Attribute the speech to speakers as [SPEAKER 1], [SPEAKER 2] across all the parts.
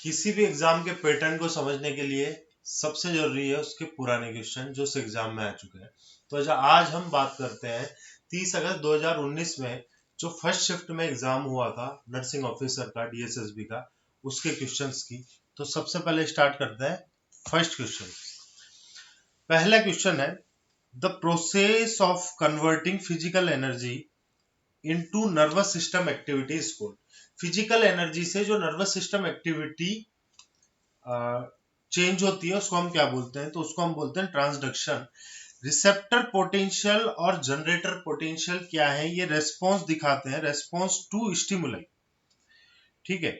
[SPEAKER 1] किसी भी एग्जाम के पैटर्न को समझने के लिए सबसे जरूरी है उसके पुराने क्वेश्चन जो उस एग्जाम में आ चुके हैं। तो आज हम बात करते हैं 30 अगस्त 2019 में जो फर्स्ट शिफ्ट में एग्जाम हुआ था नर्सिंग ऑफिसर का डीएसएसबी का, उसके क्वेश्चंस की। तो सबसे पहले स्टार्ट करते हैं फर्स्ट क्वेश्चन। पहला क्वेश्चन है the process of converting physical energy into nervous system activity is called. Physical energy से जो नर्वस सिस्टम एक्टिविटी चेंज होती है उसको हम क्या बोलते हैं? तो उसको हम बोलते हैं ट्रांसडक्शन। रिसेप्टर पोटेंशियल और जनरेटर पोटेंशियल क्या है? ये रेस्पॉन्स दिखाते हैं, रेस्पॉन्स टू स्टिमुलाई। ठीक है,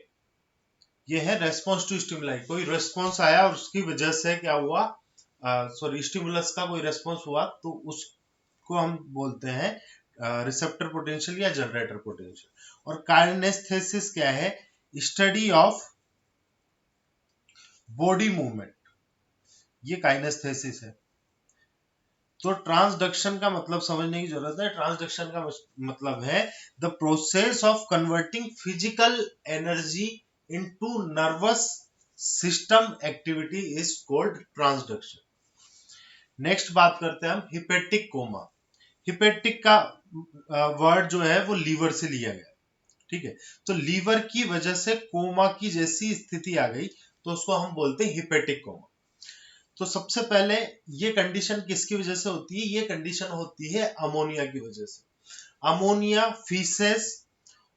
[SPEAKER 1] ये है रेस्पॉन्स टू स्टिमुलाई। कोई रेस्पॉन्स आया और उसकी वजह से क्या हुआ, सॉरी स्टिमुलस का कोई रेस्पॉन्स हुआ तो उसको हम बोलते हैं रिसेप्टर पोटेंशियल या जनरेटर पोटेंशियल। और काइनेस्थेसिस क्या है? स्टडी ऑफ बॉडी मूवमेंट, ये काइनेस्थेसिस है। तो ट्रांसडक्शन का मतलब समझने की जरूरत है। ट्रांसडक्शन का मतलब है the process of converting physical energy into nervous system activity is called transduction. Next बात करते हैं हम हिपेटिक कोमा। हिपेटिक का वर्ड जो है वो लीवर से लिया गया। ठीक है, तो लीवर की वजह से कोमा की जैसी स्थिति आ गई तो उसको हम बोलते हैं हिपेटिक कोमा। तो सबसे पहले ये कंडीशन किसकी वजह से होती है? ये कंडीशन होती है अमोनिया की वजह से। अमोनिया फीसेस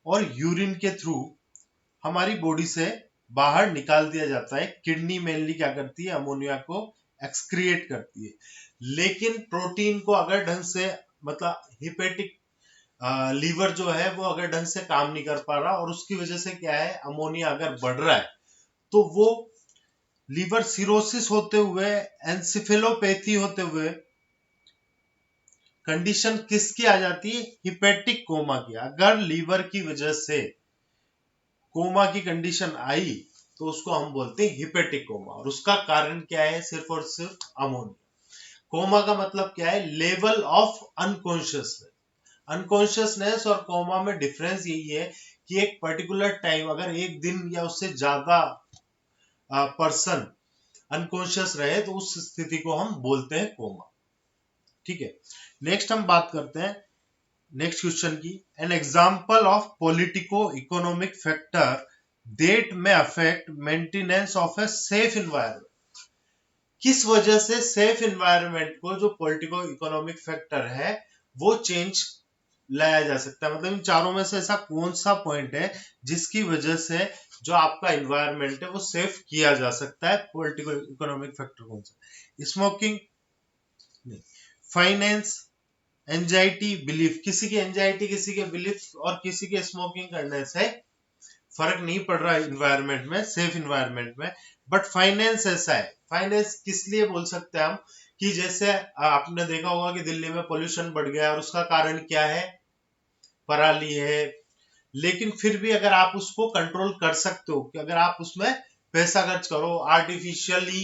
[SPEAKER 1] और यूरिन के थ्रू हमारी बॉडी से बाहर निकाल दिया जाता है। किडनी मेनली क्या करती है? अमोनिया को एक्सक्रिएट करती है। लेकिन प्रोटीन को अगर ढंग से, मतलब हिपेटिक लीवर जो है वो अगर ढंग से काम नहीं कर पा रहा और उसकी वजह से क्या है, अमोनिया अगर बढ़ रहा है तो वो लीवर सिरोसिस होते हुए, एंसिफेलोपैथी होते हुए कंडीशन किसकी आ जाती है? हिपेटिक कोमा की। अगर लीवर की वजह से कोमा की कंडीशन आई तो उसको हम बोलते हैं हिपेटिक कोमा। और उसका कारण क्या है? सिर्फ और सिर्फ अमोनिया। कोमा का मतलब क्या है? Level of unconsciousness. अनकॉन्शियसनेस और कोमा में डिफरेंस यही है कि एक पर्टिकुलर टाइम, अगर एक दिन या उससे ज्यादा पर्सन अनकॉन्शियस रहे तो उस स्थिति को हम बोलते हैं कोमा। ठीक है, नेक्स्ट हम बात करते हैं नेक्स्ट क्वेश्चन की। An example of politico economic factor that may affect maintenance of a safe environment. किस वजह से सेफ एनवायरनमेंट को, जो पॉलिटिको इकोनॉमिक फैक्टर है, वो चेंज लाया जा सकता है? मतलब इन चारों में से ऐसा कौन सा पॉइंट है जिसकी वजह से जो आपका एनवायरनमेंट है वो सेफ किया जा सकता है? पॉलिटिकल इकोनॉमिक फैक्टर कौन सा? स्मोकिंग नहीं, फाइनेंस, एंजाइटी, बिलीफ। किसी की एंजाइटी, किसी के बिलीफ और किसी के स्मोकिंग करने से फर्क नहीं पड़ रहा है एनवायरनमेंट में, सेफ एनवायरनमेंट में। बट फाइनेंस ऐसा है। फाइनेंस किस लिए बोल सकते हैं हम? कि जैसे आपने देखा होगा कि दिल्ली में पोल्यूशन बढ़ गया और उसका कारण क्या है? पराली है। लेकिन फिर भी अगर आप उसको कंट्रोल कर सकते हो कि अगर आप उसमें पैसा खर्च करो, आर्टिफिशियली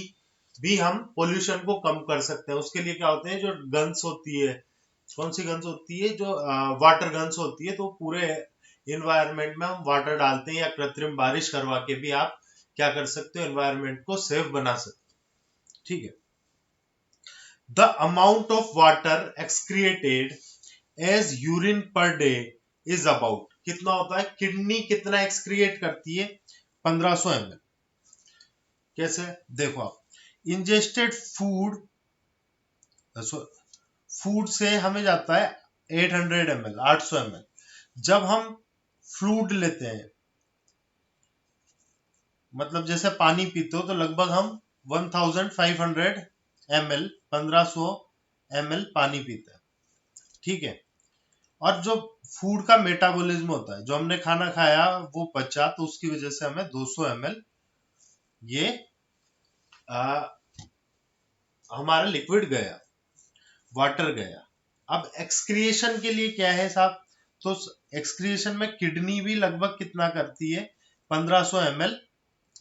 [SPEAKER 1] भी हम पोल्यूशन को कम कर सकते हैं। उसके लिए क्या होते हैं, जो गन्स होती है, कौन सी गन्स होती है? जो वाटर गन्स होती है। तो पूरे एनवायरनमेंट में हम वाटर डालते हैं या कृत्रिम बारिश करवा के भी आप क्या कर सकते हो? एनवायरनमेंट को सेफ बना सकते हो। ठीक है, the amount of water excreted as urine per day is about. कितना होता है? किडनी कितना एक्सक्रिएट करती है? 1500 ml। कैसे? देखो आप, इंजेस्टेड फूड, फूड से हमें जाता है 800 ml, 800 ml। जब हम फ्लूइड लेते हैं, मतलब जैसे पानी पीते हो, तो लगभग हम 1500 ml, 1500 ml पानी पीते हैं। ठीक है, और जो फूड का मेटाबॉलिज्म होता है, जो हमने खाना खाया वो पचा, तो उसकी वजह से हमें 200 ml ये हमारा लिक्विड गया, वाटर गया। अब एक्सक्रिएशन के लिए क्या है साहब? तो एक्सक्रिएशन में किडनी भी लगभग कितना करती है? 1500 ml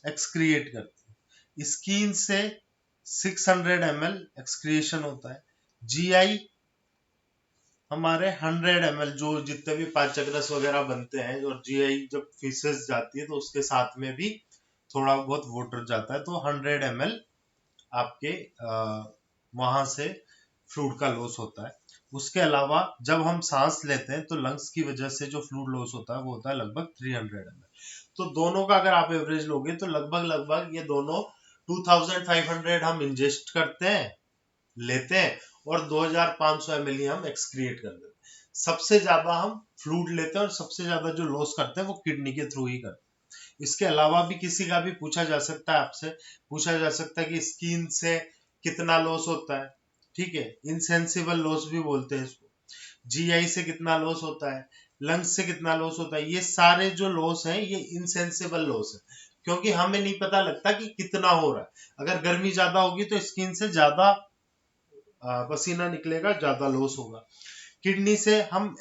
[SPEAKER 1] एक्सक्रिएट करती है। स्किन से 600 ml एक्सक्रिएशन होता है। जीआई हमारे 100 ml, जो जितने भी पाचक रस वगैरह बनते हैं, और जीआई जब फीसेस जाती है तो उसके साथ में भी थोड़ा बहुत वाटर जाता है, तो 100 ml आपके वहां से फ्लूइड का लॉस होता है। उसके अलावा जब हम सांस लेते हैं तो लंग्स की वजह से जो फ्लूइड लॉस होता है वो होता है लगभग 300 ml। तो दोनों का अगर आप एवरेज लोगे तो लगभग लगभग ये दोनों 2500 हम इंजेस्ट करते हैं, लेते हैं, और 2500 ml ही हम एक्सक्रिएट कर देते हैं। सबसे ज्यादा हम फ्लूइड लेते हैं और सबसे ज्यादा जो लॉस करते हैं वो किडनी के थ्रू ही करते हैं। इसके अलावा भी किसी का भी पूछा जा सकता है, आपसे पूछा जा सकता है कि स्किन से कितना लॉस होता है, ठीक है, इनसेंसिबल लॉस भी बोलते हैं इसको, जीआई से कितना लॉस होता है, लंग्स से कितना लॉस होता है। ये सारे जो लॉस हैं ये इनसेंसिबल लॉस है, क्योंकि हमें नहीं पता लगता कि कितना हो रहा है। अगर गर्मी ज्यादा होगी तो स्किन से ज्यादा पसीना निकलेगा, ज्यादा लॉस होगा। किडनी से हम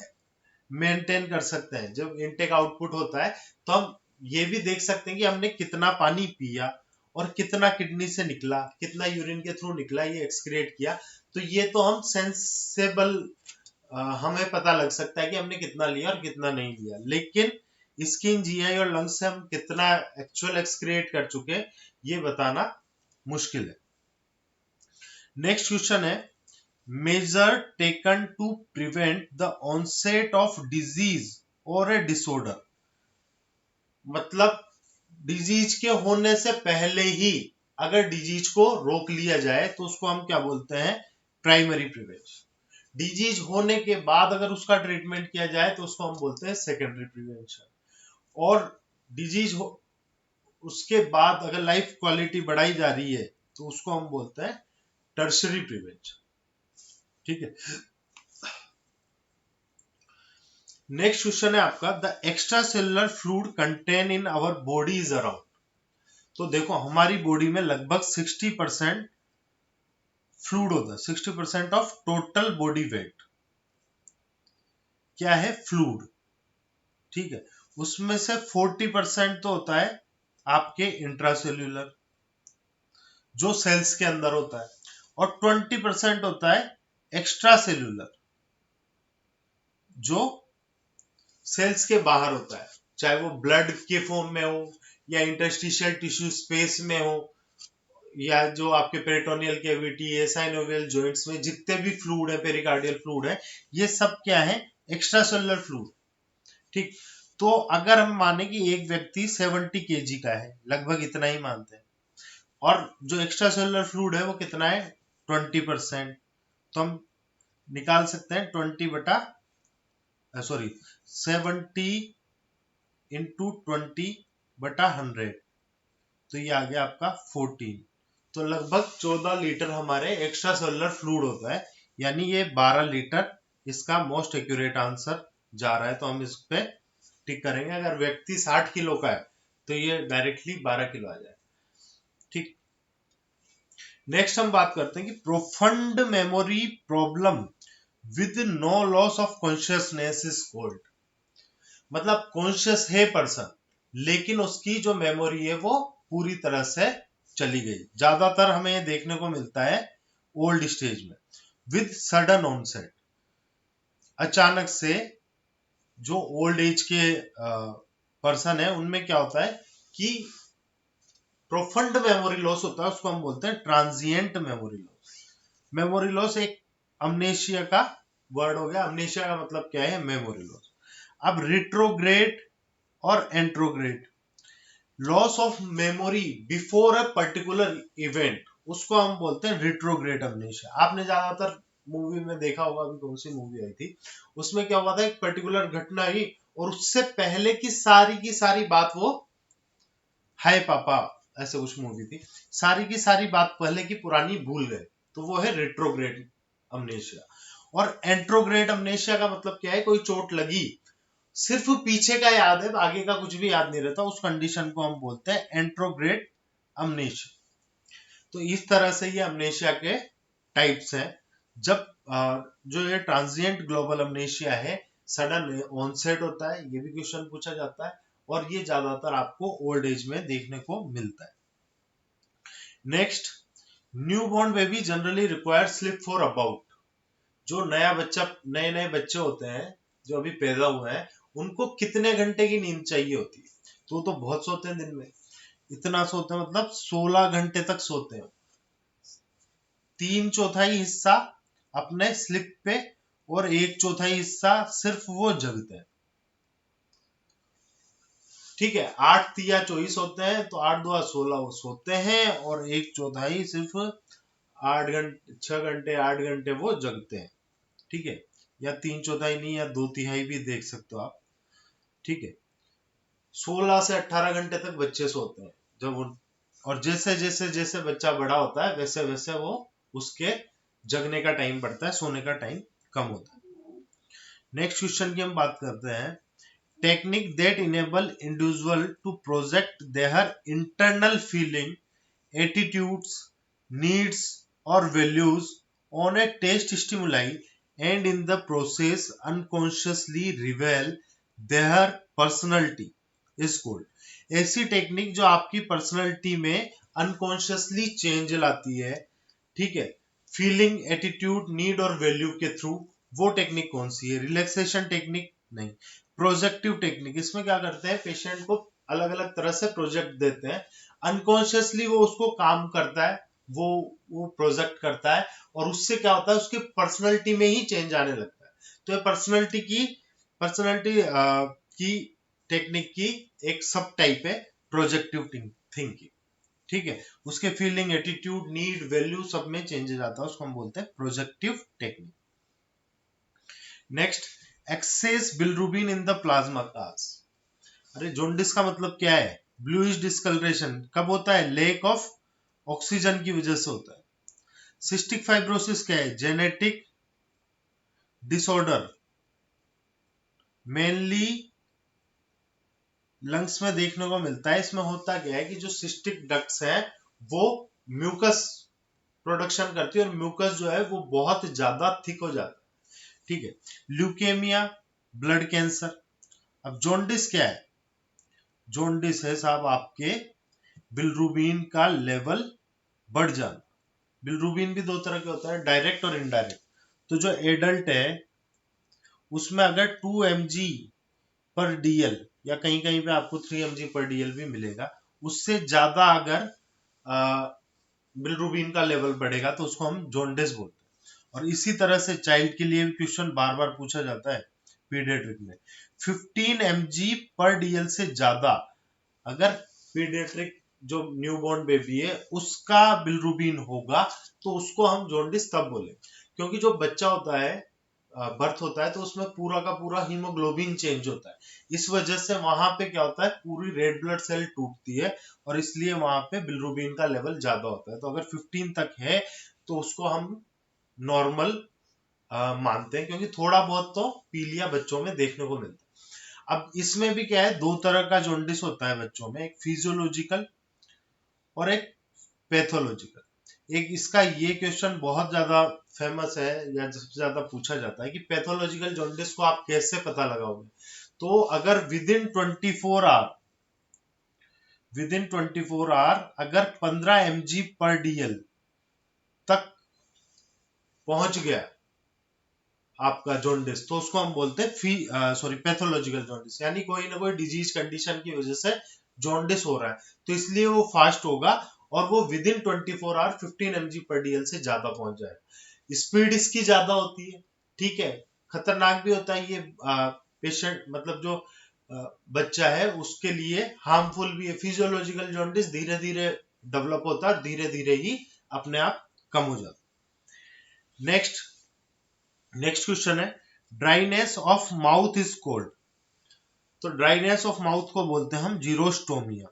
[SPEAKER 1] मेंटेन कर सकते हैं, जब इनटेक आउटपुट होता है तो हम ये भी देख सकते हैं कि हमने कितना पानी पिया और कितना किडनी से निकला, कितना यूरिन के थ्रू निकला, ये एक्सक्रिएट किया। तो ये तो हम सेंसेबल हमें पता लग सकता है कि हमने कितना लिया और कितना नहीं लिया, लेकिन स्किन, जीआई और लंग्स से हम कितना एक्चुअल एक्सक्रिएट कर चुके ये बताना मुश्किल है। नेक्स्ट क्वेश्चन है, measure taken to prevent the onset of disease और ए डिसऑर्डर। मतलब डिजीज के होने से पहले ही अगर डिजीज को रोक लिया जाए तो उसको हम क्या बोलते हैं, प्राइमरी प्रिवेंशन। डिजीज होने के बाद अगर उसका ट्रीटमेंट किया जाए तो उसको हम बोलते हैं सेकेंडरी प्रिवेंशन। और डिजीज हो उसके बाद अगर लाइफ क्वालिटी बढ़ाई जा रही है तो उसको हम बोलते हैं टर्शरी प्रिवेंशन, ठीक है। नेक्स्ट क्वेश्चन है आपका, the extracellular fluid content in our body is around. तो देखो हमारी बॉडी में लगभग 60% फ्लूइड होता है, 60% ऑफ टोटल बॉडी वेट क्या है, फ्लूइड, ठीक है। उसमें से 40% तो होता है आपके इंट्रासेल्यूलर जो सेल्स के अंदर होता है, और 20% होता है एक्स्ट्रा सेल्यूलर जो सेल्स के बाहर होता है, चाहे वो ब्लड के फॉर्म में हो या इंटरस्टिशियल टिश्यू स्पेस में हो, या जो आपके पेरिटोनियल कैविटी है, साइनोवियल जॉइंट्स में जितने भी फ्लूइड है, पेरिकार्डियल फ्लूइड है, ये सब क्या है, एक्स्ट्रा सेलुलर फ्लूइड, ठीक। तो अगर हम माने कि एक व्यक्ति 70 kg का है, लगभग इतना ही मानते हैं, और जो एक्स्ट्रा सेलुलर फ्लूइड है वो कितना है, 20%। तो हम निकाल सकते हैं 70 इंटू 20/100, तो ये आ गया आपका 14। तो लगभग 14 लीटर हमारे एक्स्ट्रा सेलुलर फ्लूइड होता है, यानी ये 12 लीटर इसका मोस्ट एक्यूरेट आंसर जा रहा है। तो हम इस पे टिक करेंगे। अगर व्यक्ति 60 किलो का है तो ये डायरेक्टली 12 किलो आ जाए, ठीक। नेक्स्ट हम बात करते हैं कि profound memory problem with no loss of consciousness is called. मतलब कॉन्शियस है पर्सन लेकिन उसकी जो मेमोरी है वो पूरी तरह से चली गई। ज्यादातर हमें ये देखने को मिलता है ओल्ड स्टेज में, विद सडन ऑनसेट, अचानक से। जो ओल्ड एज के पर्सन है उनमें क्या होता है कि प्रोफंड मेमोरी लॉस होता है, उसको हम बोलते हैं transient memory loss. Memory loss एक अमनेशिया का वर्ड हो गया। अमनेशिया का मतलब क्या है, मेमोरी लॉस। अब रिट्रोग्रेड और anterograde, loss of memory before a particular event, उसको हम बोलते हैं रिट्रोग्रेड अमनेशिया। आपने ज्यादातर मूवी में देखा होगा, अभी कौन सी मूवी आई थी, उसमें क्या हुआ था, एक पर्टिकुलर घटना आई और उससे पहले की सारी बात वो, हाय पापा ऐसे कुछ मूवी थी, सारी बात पहले की पुरानी भूल गए, तो वो है रिट्रोग्रेड अमनेशिया। और एंट्रोग्रेड अमनेशिया का मतलब क्या है, कोई चोट लगी, सिर्फ पीछे का याद है, आगे का कुछ भी याद नहीं रहता, उस कंडीशन को हम बोलते हैं एंट्रोग्रेड अमनेशिया। तो इस तरह से ये अमनेशिया के टाइप्स हैं। जब जो ये ट्रांजिएंट ग्लोबल अमनेशिया है, सडन ऑनसेट होता है, ये भी क्वेश्चन पूछा जाता है, और ये ज्यादातर आपको ओल्ड एज में देखने को मिलता है। Next, new born baby generally require sleep for about. जो नए नए बच्चे होते हैं जो अभी पैदा हुए हैं, उनको कितने घंटे की नींद चाहिए होती है, तो बहुत सोते हैं दिन में। इतना सोते हैं मतलब 16 घंटे तक सोते हैं। 3/4 हिस्सा अपने स्लिप पे और 1/4 हिस्सा सिर्फ वो जगते हैं। ठीक है, 8 तिया 24 होते हैं तो 8 2 16 वो सोते हैं और 1/4 सिर्फ 8 घंटे 6 घंटे 8 घंटे वो जगते हैं। ठीक है, या 3/4 नहीं या 2/3 भी देख सकते हो आप। ठीक है, 16 से 18 घंटे तक बच्चे सोते हैं जब उन, और जैसे जैसे जैसे बच्चा बड़ा होता है वैसे वैसे वो उसके जगने का टाइम बढ़ता है, सोने का टाइम कम होता है। नेक्स्ट क्वेश्चन की हम बात करते हैं, technique that enable individual to project their internal feeling, attitudes, needs और values on a taste stimuli and in the process unconsciously reveal their personality is called। ऐसी टेक्निक जो आपकी पर्सनैलिटी में अनकॉन्शियसली चेंज लाती है, ठीक है, फीलिंग, एटीट्यूड, नीड और वैल्यू के थ्रू, वो टेक्निक कौन सी है? रिलैक्सेशन टेक्निक नहीं, प्रोजेक्टिव टेक्निक। इसमें क्या करते हैं, पेशेंट को अलग अलग तरह से प्रोजेक्ट देते हैं, अनकॉन्शियसली वो उसको काम करता है, वो प्रोजेक्ट करता है और उससे क्या होता है, उसकी पर्सनैलिटी में ही चेंज आने लगता है। तो ये पर्सनैलिटी की टेक्निक की एक सब टाइप है प्रोजेक्टिव थिंकिंग। ठीक है, उसके फीलिंग, एटीट्यूड, नीड, वैल्यू सब में चेंजेस आता है, उसको हम बोलते हैं projective technique. Next, excess bilirubin in the plasma causes. अरे जोंडिस का मतलब क्या है? ब्लूइश डिस्कलरेशन कब होता है? लैक ऑफ ऑक्सीजन की वजह से होता है। सिस्टिक फाइब्रोसिस क्या है? जेनेटिक डिसऑर्डर, मेनली लंग्स में देखने को मिलता है। इसमें होता क्या है कि जो सिस्टिक डक्ट्स है वो म्यूकस प्रोडक्शन करती है और म्यूकस जो है वो बहुत ज्यादा थिक हो जाता है। ठीक है, ल्यूकेमिया, ब्लड कैंसर। अब जोंडिस क्या है? जोंडिस है साहब आपके बिलिरुबिन का लेवल बढ़ जाना। बिलिरुबिन भी दो तरह के होता है, डायरेक्ट और इनडायरेक्ट। तो जो एडल्ट है उसमें अगर 2 mg पर डीएल या कहीं कहीं पे आपको 3 mg पर डीएल भी मिलेगा, उससे ज्यादा अगर बिलिरुबिन का लेवल बढ़ेगा तो उसको हम जोंडिस बोलते हैं। और इसी तरह से चाइल्ड के लिए भी क्वेश्चन बार बार पूछा जाता है पीडियाट्रिक में, 15 mg पर डीएल से ज्यादा अगर पीडियाट्रिक जो न्यूबॉर्न बेबी है उसका बिलिरुबिन होगा तो उसको हम जोंडिस तब बोले, क्योंकि जो बच्चा होता है, बर्थ होता है तो उसमें पूरा का पूरा हीमोग्लोबिन चेंज होता है। इस वजह से वहां पे क्या होता है, पूरी रेड ब्लड सेल टूटती है और इसलिए वहां पे बिलिरुबिन का लेवल ज्यादा होता है। तो अगर 15 तक है तो उसको हम नॉर्मल मानते हैं, क्योंकि थोड़ा बहुत तो पीलिया बच्चों में देखने को मिलता है। अब इसमें भी क्या है, दो तरह का जोंडिस होता है बच्चों में, एक फिजियोलॉजिकल और एक पैथोलॉजिकल। एक इसका ये क्वेश्चन बहुत ज्यादा फेमस है या सबसे ज्यादा पूछा जाता है कि पैथोलॉजिकल जॉन्डिस को आप कैसे पता लगाओगे? तो अगर विद इन 24 आवर अगर 15 mg पर डीएल तक पहुंच गया आपका जॉन्डिस, तो उसको हम बोलते हैं पैथोलॉजिकल जॉन्डिस, यानी कोई ना कोई डिजीज कंडीशन की वजह से जॉन्डिस हो रहा है, तो इसलिए वो फास्ट होगा और वो विद इन 24 आवर 15 mg पर डीएल से ज्यादा पहुंच जाएगा। स्पीड इसकी ज्यादा होती है, ठीक है, खतरनाक भी होता है ये पेशेंट, मतलब जो बच्चा है उसके लिए हार्मफुल भी है। फिजियोलॉजिकल जॉन्डिस धीरे धीरे डेवलप होता है, धीरे धीरे ही अपने आप कम हो जाता है। नेक्स्ट क्वेश्चन है, dryness of mouth is cold. तो ड्राइनेस ऑफ माउथ को बोलते हैं हम जीरोस्टोमिया।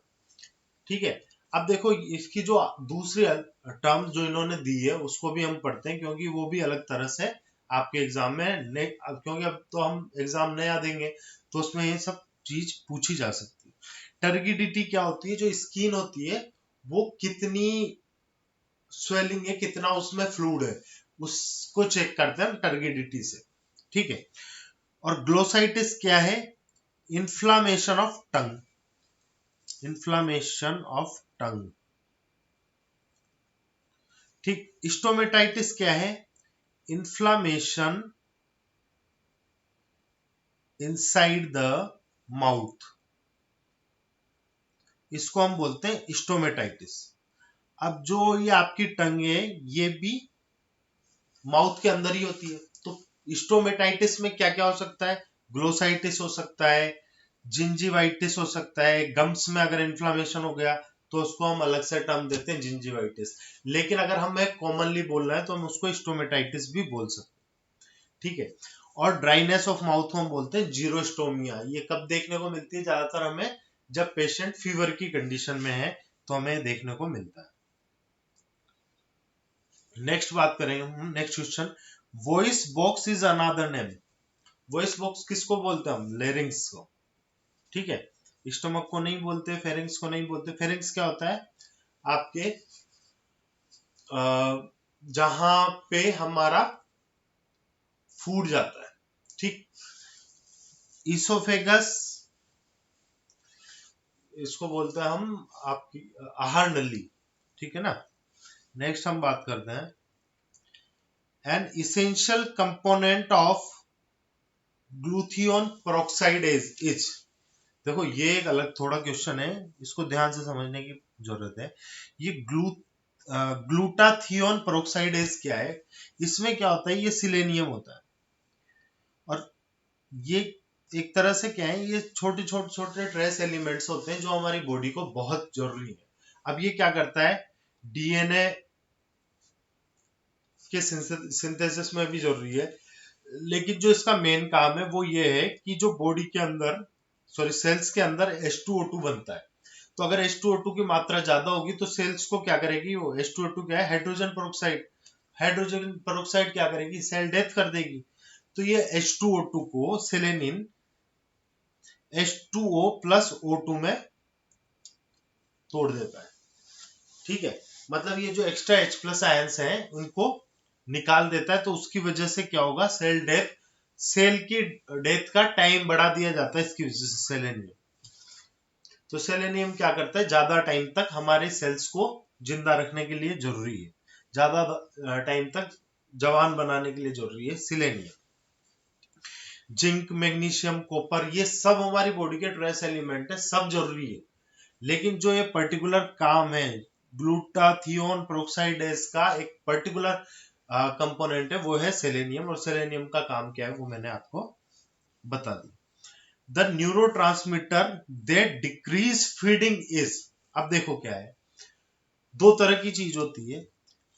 [SPEAKER 1] ठीक है, अब देखो इसकी जो दूसरी टर्म जो इन्होंने दी है उसको भी हम पढ़ते हैं, क्योंकि वो भी अलग तरह से आपके एग्जाम में क्योंकि अब तो हम एग्जाम नया देंगे तो उसमें ये सब चीज पूछी जा सकती है। टर्गिडिटी क्या होती है? जो स्किन होती है वो कितनी स्वेलिंग है, कितना उसमें फ्लूइड है, उसको चेक करते हैं टर्गिडिटी से। ठीक है, और ग्लोसाइटिस क्या है? Inflammation of tongue, inflammation of tongue. ठीक, स्टोमेटाइटिस क्या है? इन्फ्लामेशन इनसाइड द माउथ, इसको हम बोलते हैं स्टोमेटाइटिस। अब जो ये आपकी टंग है ये भी माउथ के अंदर ही होती है, तो स्टोमेटाइटिस में क्या क्या हो सकता है, ग्लोसाइटिस हो सकता है, जिंजीवाइटिस हो सकता है, गम्स में अगर इन्फ्लामेशन हो गया तो उसको हम अलग से टर्म देते हैं जिंजीवाइटिस, लेकिन अगर हमें कॉमनली बोलना है तो हम उसको स्टोमेटाइटिस भी बोल सकते हैं, ठीक है। और ड्राइनेस ऑफ माउथ हम बोलते हैं जीरोस्टोमिया। ये कब देखने को मिलती है, ज्यादातर हमें जब पेशेंट फीवर की कंडीशन में है तो हमें देखने को मिलता है। नेक्स्ट बात करेंगे हम, next question, voice box is another name. Voice box किसको बोलते हैं हम, लेरिंग्स को, ठीक है। स्टमक को नहीं बोलते, फेरिंग्स को नहीं बोलते। फेरिंग्स क्या होता है, आपके जहां पे हमारा फूड जाता है, ठीक। इसोफेगस इसको बोलते हैं हम आपकी आहार नली, ठीक है ना। नेक्स्ट हम बात करते हैं an essential component of glutathione peroxidase is. देखो ये एक अलग थोड़ा क्वेश्चन है, इसको ध्यान से समझने की जरूरत है। ये ग्लूटाथियोन पेरोक्साइडेज क्या है, इसमें क्या होता है, ये सिलेनियम होता है, और ये एक तरह से क्या है, ये छोटे छोटे छोटे ट्रेस एलिमेंट्स होते हैं जो हमारी बॉडी को बहुत जरूरी है। अब ये क्या करता है, डीएनए के सिंथेसिस में भी जरूरी है, लेकिन जो इसका मेन काम है वो ये है कि जो बॉडी के अंदर सेल्स के अंदर H2O2 बनता है, तो अगर H2O2 की मात्रा ज्यादा होगी तो सेल्स को क्या करेगी, वो H2O2 क्या है, हाइड्रोजन पेरोक्साइड। हाइड्रोजन पेरोक्साइड क्या करेगी, सेल डेथ कर देगी। तो ये H2O2 को सेलेनिन H2O प्लस O2 में तोड़ देता है, ठीक है। मतलब ये जो एक्स्ट्रा H प्लस आयंस हैं उनको निकाल देता है, तो उसकी वजह से क्या होगा, सेल की डेथ का टाइम बढ़ा दिया जाता है इसकी वजह से सेलेनियम। तो सेलेनियम क्या करता है, ज्यादा टाइम तक हमारे सेल्स को जिंदा रखने के लिए जरूरी है, ज्यादा टाइम तक जवान बनाने के लिए जरूरी है सिलेनियम। जिंक, मैग्नीशियम, कॉपर, ये सब हमारी बॉडी के ट्रेस एलिमेंट है, सब जरूरी है, लेकिन जो ये पर्टिकुलर काम है ग्लूटाथियोन पेरोक्साइडेज का, एक पर्टिकुलर कंपोनेंट है वो है सेलेनियम, और सेलेनियम का काम क्या है वो मैंने आपको बता दी। The neurotransmitter that decrease feeding is. अब देखो क्या है, दो तरह की चीज होती है,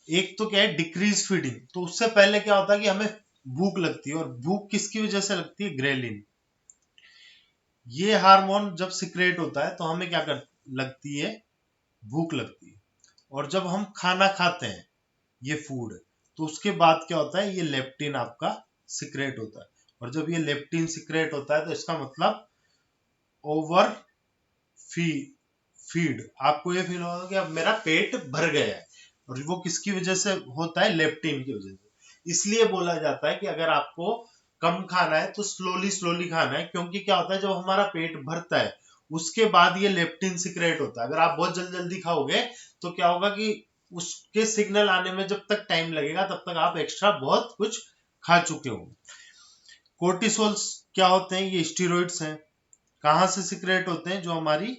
[SPEAKER 1] एक तो क्या है डिक्रीज फीडिंग, तो उससे पहले क्या होता है कि हमें भूख लगती है, और भूख किसकी वजह से लगती है, ग्रेलिन। ये हार्मोन जब सिक्रेट होता है तो हमें क्या लगती है, भूख लगती है। और जब हम खाना खाते हैं ये फूड, तो उसके बाद क्या होता है, ये लेप्टिन आपका सिक्रेट होता है, और जब ये लेप्टिन सिक्रेट होता है तो इसका मतलब ओवर फीड, आपको ये फील होगा कि अब मेरा पेट भर गया है, और वो किसकी वजह से होता है, लेप्टिन की वजह से। इसलिए बोला जाता है कि अगर आपको कम खाना है तो स्लोली स्लोली खाना है, क्योंकि क्या होता है जब हमारा पेट भरता है उसके बाद ये लेप्टिन सिक्रेट होता है। अगर आप बहुत जल्दी जल्दी खाओगे तो क्या होगा कि उसके सिग्नल आने में जब तक टाइम लगेगा तब तक आप एक्स्ट्रा बहुत कुछ खा चुके होंगे। कोर्टिसोल्स क्या होते हैं, ये स्टीरॉइड्स हैं। कहां से सिक्रेट होते हैं, जो हमारी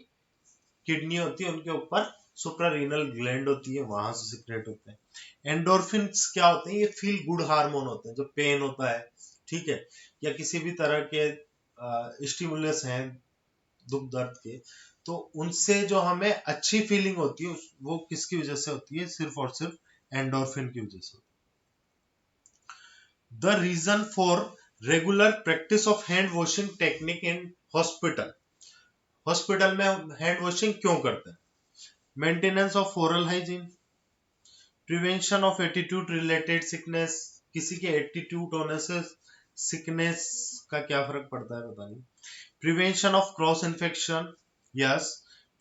[SPEAKER 1] किडनी होती है उनके ऊपर सुप्रारीनल ग्लैंड होती है, वहां से सिक्रेट होते हैं। एंडोर्फिन्स क्या होते हैं, ये फील गुड हार्मोन होते हैं, जब पेन होता है, ठीक है, या किसी भी तरह के स्टिमुलस हैं दुख दर्द के, तो उनसे जो हमें अच्छी फीलिंग होती है वो किसकी वजह से होती है, सिर्फ और सिर्फ एंडोर्फिन की वजह से। The reason for regular practice of hand washing technique in hospital. Hospital में हैंड वॉशिंग क्यों करते हैं, maintenance of oral hygiene, prevention of attitude related sickness, किसी के एटीट्यूड होने से सिकनेस का क्या फर्क पड़ता है पता नहीं, prevention of cross infection, yes,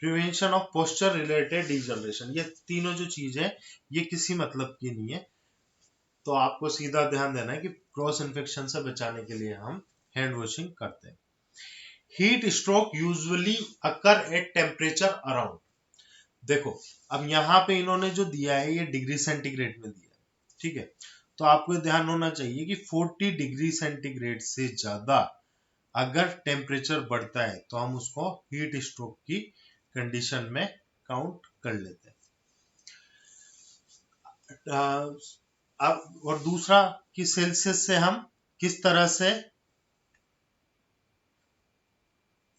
[SPEAKER 1] prevention of posture related degeneration. ये तीनों जो चीज है ये किसी मतलब की नहीं है, तो आपको सीधा ध्यान देना है कि क्रॉस इन्फेक्शन से बचाने के लिए हम हैंड वॉशिंग करते हैं। Heat stroke usually occur at temperature around. देखो अब यहाँ पे इन्होंने जो दिया है ये डिग्री सेंटीग्रेड में दिया है, ठीक है, तो आपको ध्यान होना चाहिए कि 40 डिग्री सेंटीग्रेड से ज्यादा अगर टेम्परेचर बढ़ता है तो हम उसको हीट स्ट्रोक की कंडीशन में काउंट कर लेते हैं। अब और दूसरा कि सेल्सियस से हम किस तरह से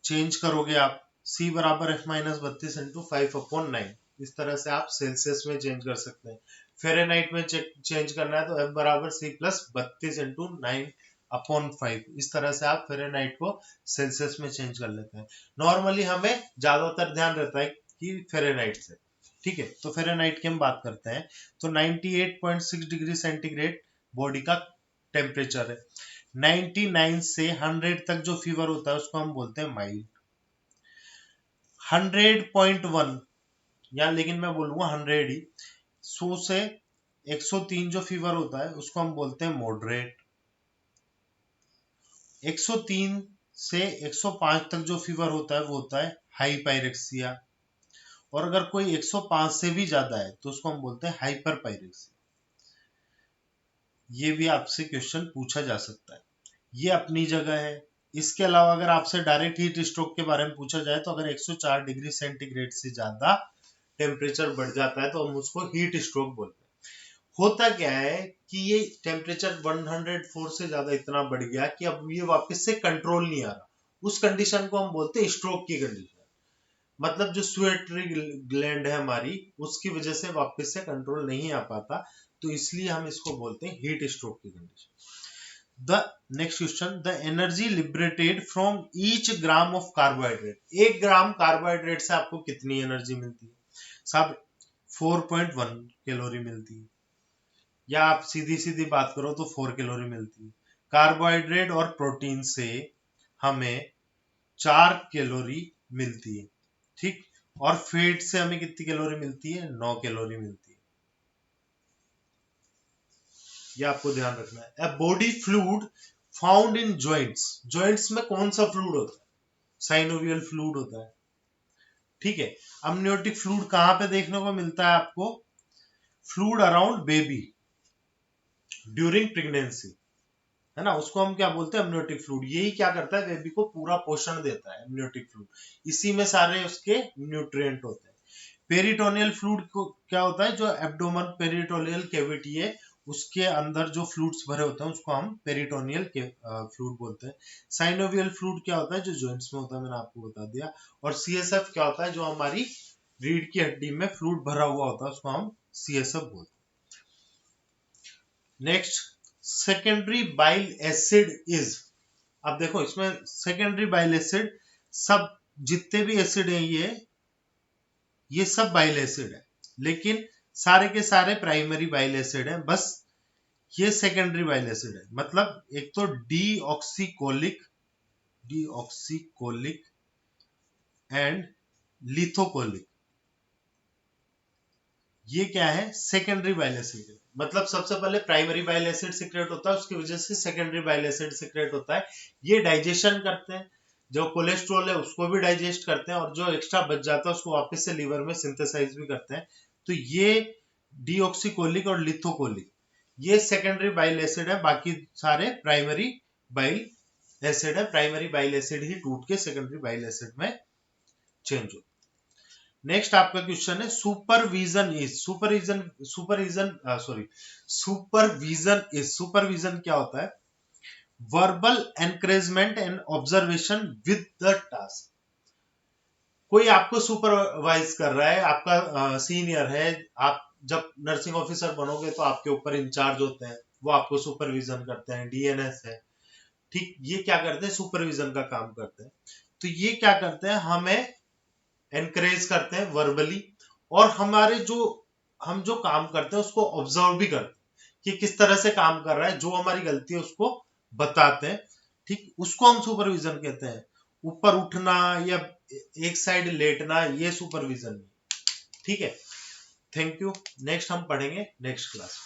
[SPEAKER 1] चेंज करोगे आप, C बराबर F माइनस 32 इंटू 5/9, इस तरह से आप सेल्सियस में चेंज कर सकते हैं। फेरेनाइट में चेंज करना है तो F बराबर C प्लस 32 इंटू 9/5, इस तरह से आप फेरेनाइट को सेल्सियस में चेंज कर लेते हैं। नॉर्मली हमें ज्यादातर ध्यान रहता है कि फेरेनाइट से, ठीक है। तो फेरेनाइट की हम बात करते हैं तो 98.6 डिग्री सेंटीग्रेड बॉडी का टेम्परेचर है। 99 से 100 तक जो फीवर होता है उसको हम बोलते हैं माइल्ड। 100.1 या लेकिन मैं बोलूंगा 100 ही, 100 से 103 जो फीवर होता है उसको हम बोलते हैं मॉडरेट। 103 से 105 तक जो फीवर होता है वो होता है हाइपायरेक्सिया, और अगर कोई 105 से भी ज्यादा है तो उसको हम बोलते हैं हाइपरपायरेक्सिया। ये भी आपसे क्वेश्चन पूछा जा सकता है, ये अपनी जगह है। इसके अलावा अगर आपसे डायरेक्ट हीट स्ट्रोक के बारे में पूछा जाए तो अगर 104 डिग्री सेंटीग्रेड से ज्यादा टेम्परेचर बढ़ जाता है तो हम उसको हीट स्ट्रोक बोलते हैं। होता क्या है कि ये टेम्परेचर 104 से ज्यादा इतना बढ़ गया कि अब ये वापस से कंट्रोल नहीं आ रहा, उस कंडीशन को हम बोलते हैं स्ट्रोक की कंडीशन। मतलब जो स्वेटरी ग्लैंड है हमारी, उसकी वजह से वापस से कंट्रोल नहीं आ पाता, तो इसलिए हम इसको बोलते हैं हीट स्ट्रोक की condition. The next question, the energy liberated from each gram of carbohydrate, 1 gram carbohydrate से आपको कितनी एनर्जी मिलती है? साहब 4.1 कैलोरी मिलती है, या आप सीधी सीधी बात करो तो 4 कैलोरी मिलती है। कार्बोहाइड्रेट और प्रोटीन से हमें 4 कैलोरी मिलती है, ठीक। और फैट से हमें कितनी कैलोरी मिलती है? 9 कैलोरी मिलती है, ये आपको ध्यान रखना है। A body fluid found in joints, joints में कौन सा फ्लूइड होता है? साइनोवियल फ्लूइड होता है, ठीक है। अमनियोटिक फ्लूइड कहां पे देखने को मिलता है आपको? Fluid around baby during pregnancy, है ना, उसको हम क्या बोलते हैं? अमनियोटिक फ्लूइड। यही क्या करता है? बेबी को पूरा पोषण देता है अमनियोटिक फ्लूइड, इसी में सारे उसके न्यूट्रिएंट होते हैं। पेरिटोनियल फ्लूइड को क्या होता है? जो एब्डोमन पेरिटोनियल कैविटी है उसके अंदर जो फ्लूइड्स भरे होते हैं उसको हम पेरिटोनियल फ्लूइड बोलते हैं। साइनोवियल फ्लूइड क्या होता है? जो जॉइंट्स में होता है, मैंने आपको बता दिया। और सीएसएफ क्या होता है? जो हमारी रीढ़ की हड्डी में फ्लूइड भरा हुआ होता है उसको हम सीएसएफ बोलते हैं। Next, secondary bile acid is, अब देखो इसमें सेकेंडरी बाइल एसिड, सब जितने भी एसिड हैं ये सब बाइल एसिड है, लेकिन सारे के सारे प्राइमरी बाइल एसिड है, बस ये सेकेंडरी बाइल एसिड है। मतलब एक तो डीऑक्सीकोलिक एंड लिथोकोलिक, ये क्या है? सेकेंडरी बाइल एसिड है। मतलब सबसे पहले प्राइमरी बाइल एसिड सीक्रेट होता है, उसकी वजह से सेकेंडरी बाइल एसिड सीक्रेट होता है। ये डाइजेशन करते हैं, जो कोलेस्ट्रॉल है उसको भी डाइजेस्ट करते हैं, और जो एक्स्ट्रा बच जाता है उसको वापस से लीवर में सिंथेसाइज भी करते हैं। तो ये डीऑक्सीकोलिक और लिथोकोलिक ये सेकेंडरी बाइल एसिड है, बाकी सारे प्राइमरी बाइल एसिड है। प्राइमरी बाइल एसिड ही टूट के सेकेंडरी बाइल एसिड में चेंज होता है। नेक्स्ट आपका क्वेश्चन है, सुपरविजन क्या होता है? Verbal encouragement and observation with the task. कोई आपको सुपरवाइज कर रहा है, आपका सीनियर है, आप जब नर्सिंग ऑफिसर बनोगे तो आपके ऊपर इंचार्ज होते हैं, वो आपको सुपरविजन करते हैं, डीएनएस है, ठीक। ये क्या करते हैं? सुपरविजन का काम करते हैं। तो ये क्या करते हैं? हमें एनकरेज करते हैं वर्बली, और हमारे हम जो काम करते हैं उसको ऑब्जर्व भी करते हैं कि किस तरह से काम कर रहा है, जो हमारी गलती है उसको बताते हैं, ठीक। उसको हम सुपरविजन कहते हैं। ऊपर उठना या एक साइड लेटना ये सुपरविजन नहीं, ठीक है। Thank you. नेक्स्ट हम पढ़ेंगे नेक्स्ट क्लास।